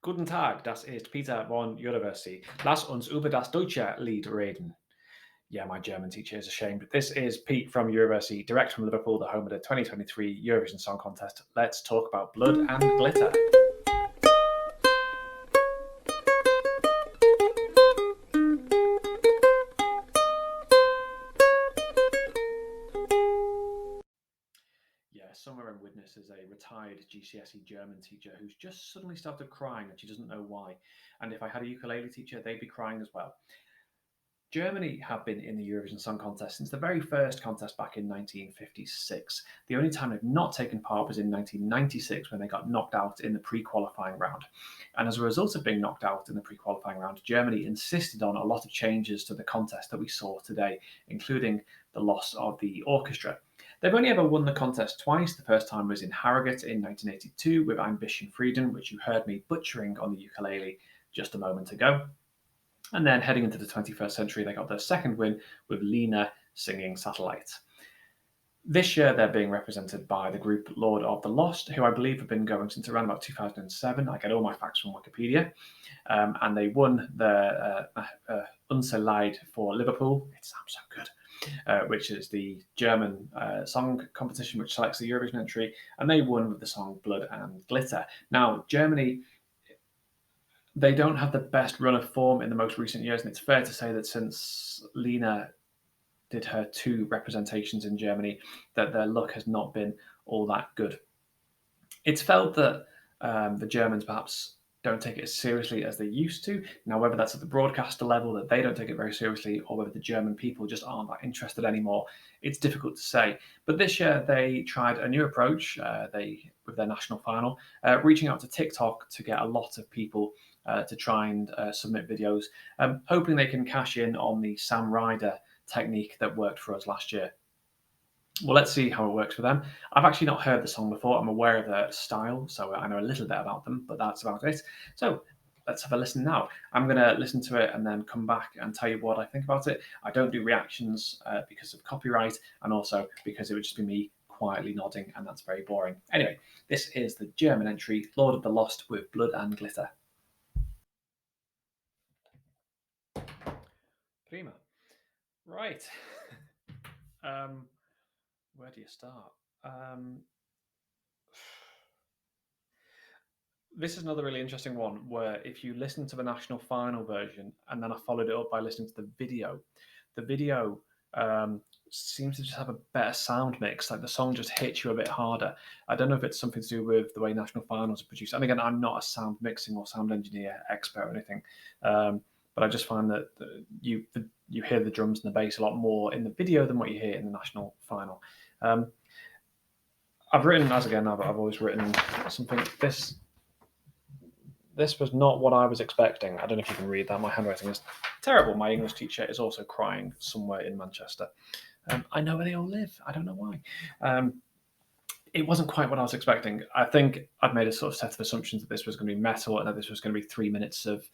Guten Tag, das ist Peter von University. Lass uns über das deutsche Lied reden. Yeah, my German teacher is ashamed. This is Pete from University, direct from Liverpool, the home of the 2023 Eurovision Song Contest. Let's talk about blood and glitter. Yeah, Summer and Witness is a retired GCSE German teacher who's just suddenly started crying and she doesn't know why. And if I had a ukulele teacher, they'd be crying as well. Germany have been in the Eurovision Song Contest since the very first contest back in 1956. The only time they've not taken part was in 1996 when they got knocked out in the pre-qualifying round. And as a result of being knocked out in the pre-qualifying round, Germany insisted on a lot of changes to the contest that we saw today, including the loss of the orchestra. They've only ever won the contest twice. The first time was in Harrogate in 1982 with Ambition Frieden, which you heard me butchering on the ukulele just a moment ago. And then heading into the 21st century, they got their second win with Lena singing Satellite. This year, they're being represented by the group Lord of the Lost, who I believe have been going since around about 2007. I get all my facts from Wikipedia. And they won the Unser Lied for Liverpool. It sounds so good. Which is the German song competition, which selects the Eurovision entry. And they won with the song Blood and Glitter. Now, Germany, they don't have the best run of form in the most recent years, and it's fair to say that since Lena did her two representations in Germany, that their luck has not been all that good. It's felt that the Germans perhaps don't take it as seriously as they used to. Now, whether that's at the broadcaster level, that they don't take it very seriously, or whether the German people just aren't that interested anymore, it's difficult to say. But this year, they tried a new approach with their national final, reaching out to TikTok to get a lot of people to try and submit videos, hoping they can cash in on the Sam Ryder technique that worked for us last year. Well, let's see how it works for them. I've actually not heard the song before. I'm aware of their style, so I know a little bit about them, but that's about it. So let's have a listen now. I'm going to listen to it and then come back and tell you what I think about it. I don't do reactions because of copyright and also because it would just be me quietly nodding, and that's very boring. Anyway, this is the German entry, Lord of the Lost with Blood and Glitter. Prima. Right. Where do you start? This is another really interesting one where if you listen to the national final version and then I followed it up by listening to the video seems to just have a better sound mix. Like the song just hits you a bit harder. I don't know if it's something to do with the way national finals are produced. And again, I'm not a sound mixing or sound engineer expert or anything, but I just find that you hear the drums and the bass a lot more in the video than what you hear in the national final. I've written, as again, I've always written something. This was not what I was expecting. I don't know if you can read that. My handwriting is terrible. My English teacher is also crying somewhere in Manchester. I know where they all live. I don't know why. It wasn't quite what I was expecting. I think I'd made a sort of set of assumptions that this was going to be metal and that this was going to be 3 minutes of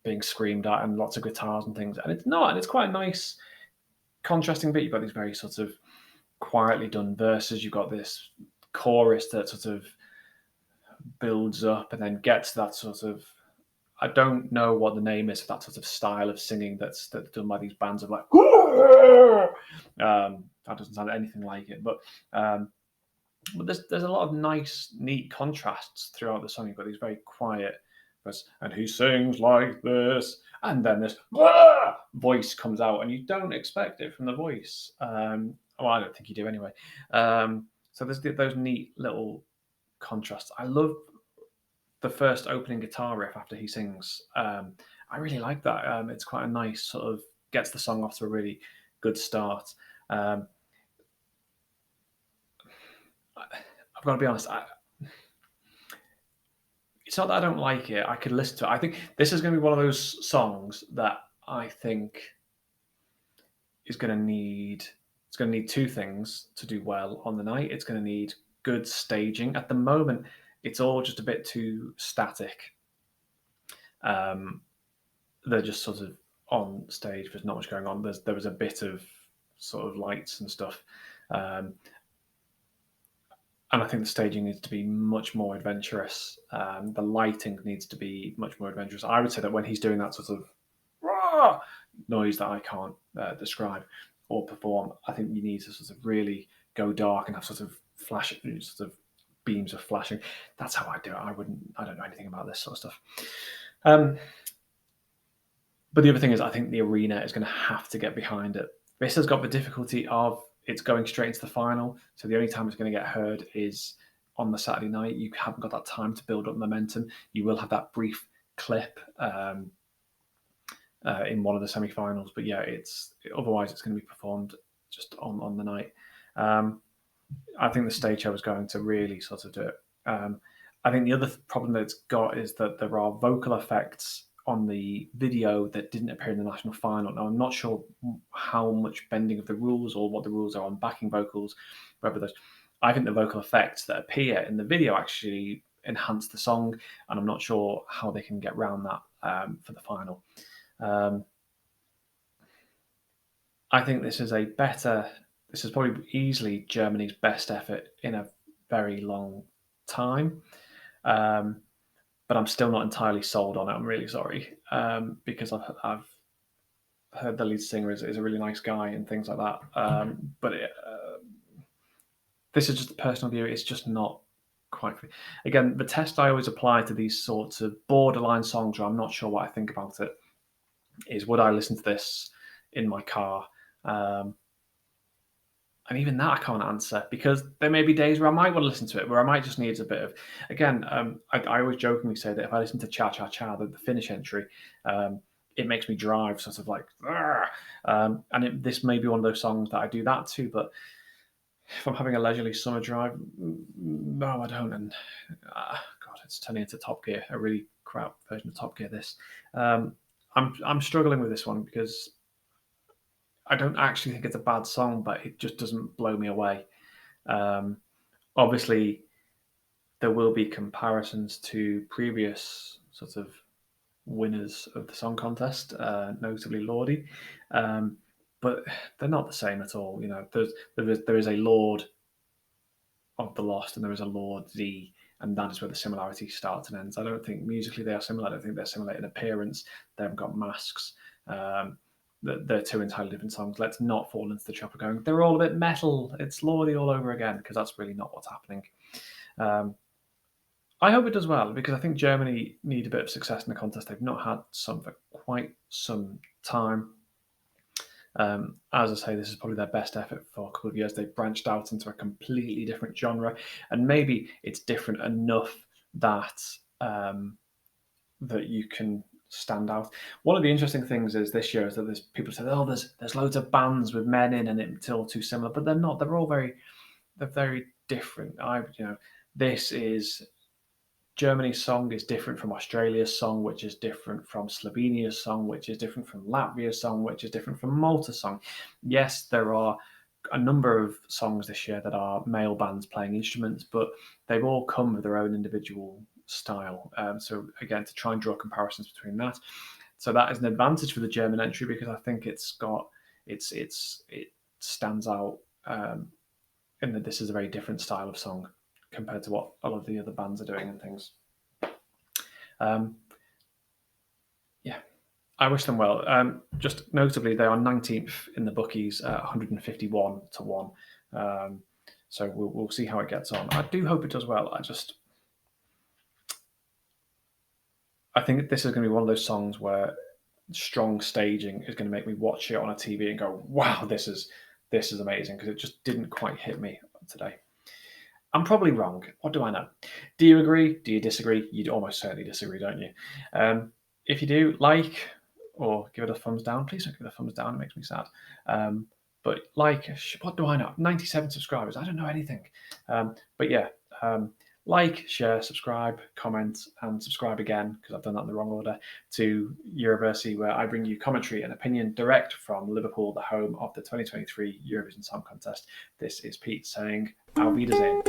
being screamed at and lots of guitars and things. And it's not. And it's quite a nice contrasting bit. You've got these very sort of quietly done verses. You've got this chorus that sort of builds up and then gets that sort of, I don't know what the name is for that sort of style of singing that's done by these bands of like that doesn't sound anything like it, but there's a lot of nice neat contrasts throughout the song. You've got these very quiet and he sings like this, and then this voice comes out and you don't expect it from the voice. Well, I don't think you do anyway. So there's those neat little contrast. I love the first opening guitar riff after he sings. I really like that. It's quite a nice sort of gets the song off to a really good start. I've got to be honest. It's not that I don't like it. I could listen to it. I think this is going to be one of those songs that I think is going to need. It's going to need two things to do well on the night. It's going to need good staging. At the moment, it's all just a bit too static. They're just sort of on stage. There's not much going on. There was a bit of sort of lights and stuff. And I think the staging needs to be much more adventurous. The lighting needs to be much more adventurous. I would say that when he's doing that sort of "Rah!" noise that I can't describe or perform, I think you need to sort of really go dark and have sort of flash, sort of beams of flashing. That's how I do it. I don't know anything about this sort of stuff. But the other thing is, I think the arena is going to have to get behind it. This has got the difficulty of it's going straight into the final, so the only time it's going to get heard is on the Saturday night. You haven't got that time to build up momentum. You will have that brief clip in one of the semi-finals, but yeah, otherwise it's going to be performed just on the night. I think the stage show is going to really sort of do it. I think the other problem that it's got is that there are vocal effects on the video that didn't appear in the national final. Now, I'm not sure how much bending of the rules or what the rules are on backing vocals, whether there's. I think the vocal effects that appear in the video actually enhance the song, and I'm not sure how they can get around that for the final. I think this is probably easily Germany's best effort in a very long time. But I'm still not entirely sold on it. I'm really sorry, because I've heard the lead singer is a really nice guy and things like that. But this is just a personal view. It's just not quite. Again, the test I always apply to these sorts of borderline songs where I'm not sure what I think about it is, would I listen to this in my car? And even that I can't answer, because there may be days where I might want to listen to it, where I might just need a bit of. Again, I always jokingly say that if I listen to Cha Cha Cha, the Finnish entry, it makes me drive, sort of like, and this may be one of those songs that I do that to. But if I'm having a leisurely summer drive, no, I don't. And God, it's turning into Top Gear, a really crap version of Top Gear. This, I'm struggling with this one because I don't actually think it's a bad song, but it just doesn't blow me away. Obviously, there will be comparisons to previous sort of winners of the song contest, notably Lordi, but they're not the same at all. You know, there is a Lord of the Lost and there is a Lord Z, and that is where the similarity starts and ends. I don't think musically they are similar. I don't think they're similar in appearance. They haven't got masks. They're two entirely different songs. Let's not fall into the trap of going, they're all a bit metal. It's Lordi all over again, because that's really not what's happening. I hope it does well, because I think Germany need a bit of success in the contest. They've not had some for quite some time. As I say, this is probably their best effort for a couple of years. They've branched out into a completely different genre, and maybe it's different enough that that you can stand out. One of the interesting things is this year is that there's people say, oh, there's loads of bands with men in, and it's all too similar, but they're not. They're all very different. This is Germany's song is different from Australia's song, which is different from Slovenia's song, which is different from Latvia's song, which is different from Malta's song. Yes, there are a number of songs this year that are male bands playing instruments, but they've all come with their own individual style. So again, to try and draw comparisons between that, so that is an advantage for the German entry, because I think it stands out in that this is a very different style of song compared to what a lot of the other bands are doing and things. Yeah, I wish them well. Just notably, they are 19th in the bookies, 151 to 1. So we'll see how it gets on. I do hope it does well. I think this is going to be one of those songs where strong staging is going to make me watch it on a TV and go, wow, this is amazing, because it just didn't quite hit me today. I'm probably wrong. What do I know? Do you agree? Do you disagree? You'd almost certainly disagree, don't you? If you do, like or give it a thumbs down. Please don't give it a thumbs down. It makes me sad. But what do I know? 97 subscribers. I don't know anything. But yeah, like, share, subscribe, comment, and subscribe again, because I've done that in the wrong order, to Eurovision, where I bring you commentary and opinion direct from Liverpool, the home of the 2023 Eurovision Song Contest. This is Pete saying, Auf Wiedersehen.